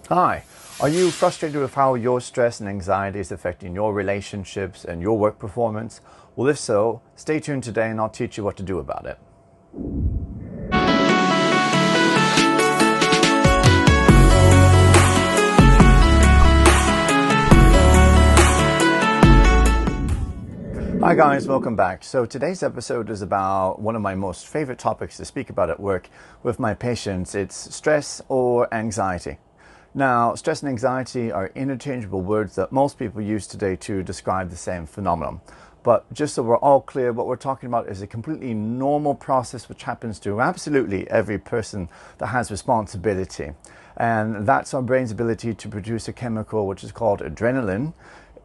Hi, are you frustrated with how your stress and anxiety is affecting your relationships and your work performance? Well, if so, stay tuned today and I'll teach you what to do about it. Hi guys, welcome back. So today's episode is about one of my most favorite topics to speak about at work with my patients. It's stress or anxiety. Now, stress and anxiety are interchangeable words that most people use today to describe the same phenomenon. But just so we're all clear, what we're talking about is a completely normal process which happens to absolutely every person that has responsibility. And that's our brain's ability to produce a chemical which is called adrenaline.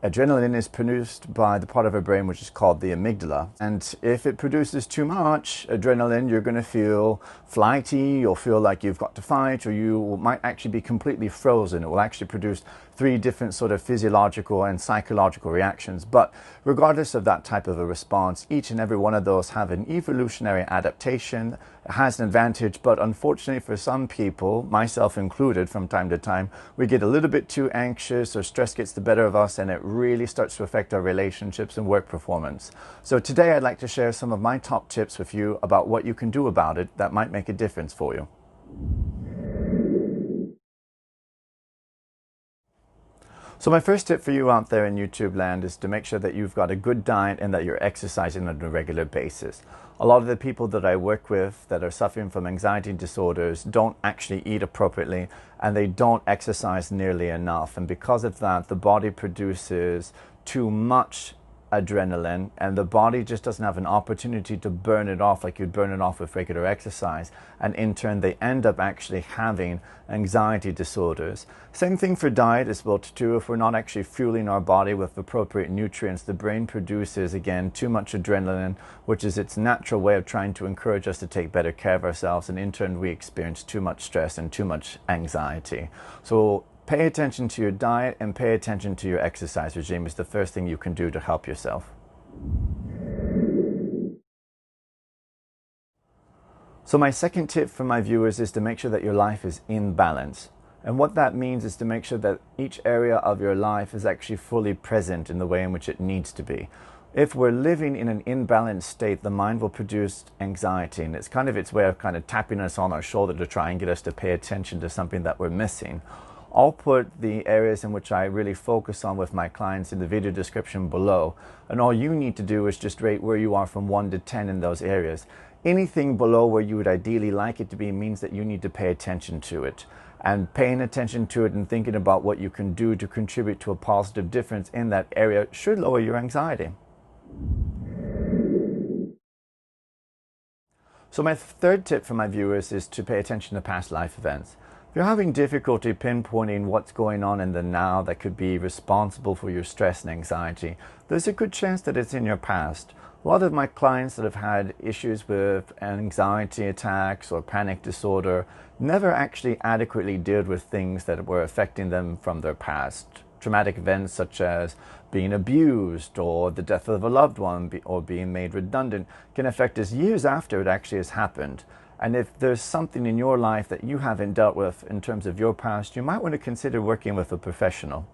Adrenaline is produced by the part of our brain which is called the amygdala. And if it produces too much adrenaline, you're going to feel flighty, you'll feel like you've got to fight, or you might actually be completely frozen. It will actually produce three different sort of physiological and psychological reactions. But regardless of that type of a response, each and every one of those have an evolutionary adaptation. It has an advantage, but unfortunately for some people, myself included, from time to time, we get a little bit too anxious or stress gets the better of us and it really starts to affect our relationships and work performance. So today I'd like to share some of my top tips with you about what you can do about it that might make a difference for you. So my first tip for you out there in YouTube land is to make sure that you've got a good diet and that you're exercising on a regular basis. A lot of the people that I work with that are suffering from anxiety disorders don't actually eat appropriately and they don't exercise nearly enough. And because of that, the body produces too much adrenaline and the body just doesn't have an opportunity to burn it off like you'd burn it off with regular exercise, and in turn they end up actually having anxiety disorders. Same thing for diet as well too. If we're not actually fueling our body with appropriate nutrients, the brain produces again too much adrenaline, which is its natural way of trying to encourage us to take better care of ourselves, and in turn we experience too much stress and too much anxiety. So pay attention to your diet and pay attention to your exercise regime is the first thing you can do to help yourself. So my second tip for my viewers is to make sure that your life is in balance. And what that means is to make sure that each area of your life is actually fully present in the way in which it needs to be. If we're living in an imbalanced state, the mind will produce anxiety, and it's kind of its way of kind of tapping us on our shoulder to try and get us to pay attention to something that we're missing. I'll put the areas in which I really focus on with my clients in the video description below, and all you need to do is just rate where you are from 1 to 10 in those areas. Anything below where you would ideally like it to be means that you need to pay attention to it. And paying attention to it and thinking about what you can do to contribute to a positive difference in that area should lower your anxiety. So my third tip for my viewers is to pay attention to past life events. If you're having difficulty pinpointing what's going on in the now that could be responsible for your stress and anxiety, there's a good chance that it's in your past. A lot of my clients that have had issues with anxiety attacks or panic disorder never actually adequately dealt with things that were affecting them from their past. Traumatic events such as being abused or the death of a loved one or being made redundant can affect us years after it actually has happened. And if there's something in your life that you haven't dealt with in terms of your past, you might want to consider working with a professional.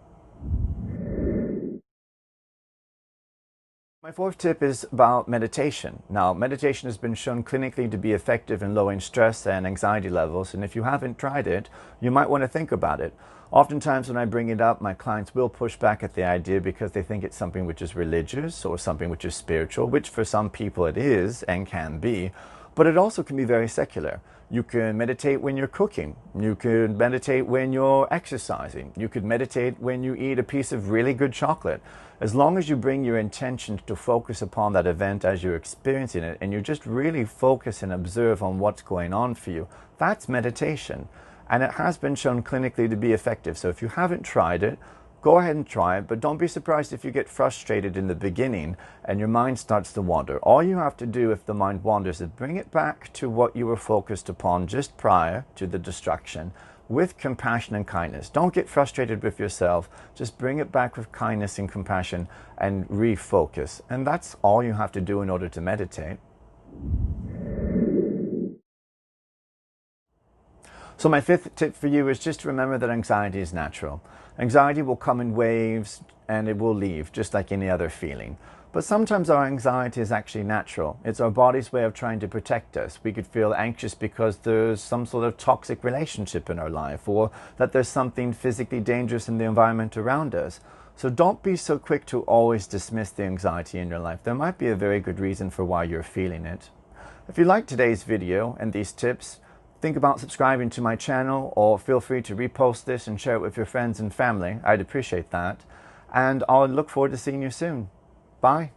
My fourth tip is about meditation. Now, meditation has been shown clinically to be effective in lowering stress and anxiety levels, and if you haven't tried it, you might want to think about it. Oftentimes when I bring it up, my clients will push back at the idea because they think it's something which is religious or something which is spiritual, which for some people it is and can be. But it also can be very secular. You can meditate when you're cooking. You can meditate when you're exercising. You could meditate when you eat a piece of really good chocolate. As long as you bring your intention to focus upon that event as you're experiencing it, and you just really focus and observe on what's going on for you, that's meditation. And it has been shown clinically to be effective. So if you haven't tried it, go ahead and try it, but don't be surprised if you get frustrated in the beginning and your mind starts to wander. All you have to do if the mind wanders is bring it back to what you were focused upon just prior to the distraction with compassion and kindness. Don't get frustrated with yourself. Just bring it back with kindness and compassion and refocus. And that's all you have to do in order to meditate. So my fifth tip for you is just to remember that anxiety is natural. Anxiety will come in waves and it will leave, just like any other feeling. But sometimes our anxiety is actually natural. It's our body's way of trying to protect us. We could feel anxious because there's some sort of toxic relationship in our life, or that there's something physically dangerous in the environment around us. So don't be so quick to always dismiss the anxiety in your life. There might be a very good reason for why you're feeling it. If you liked today's video and these tips, think about subscribing to my channel, or feel free to repost this and share it with your friends and family. I'd appreciate that. And I'll look forward to seeing you soon. Bye.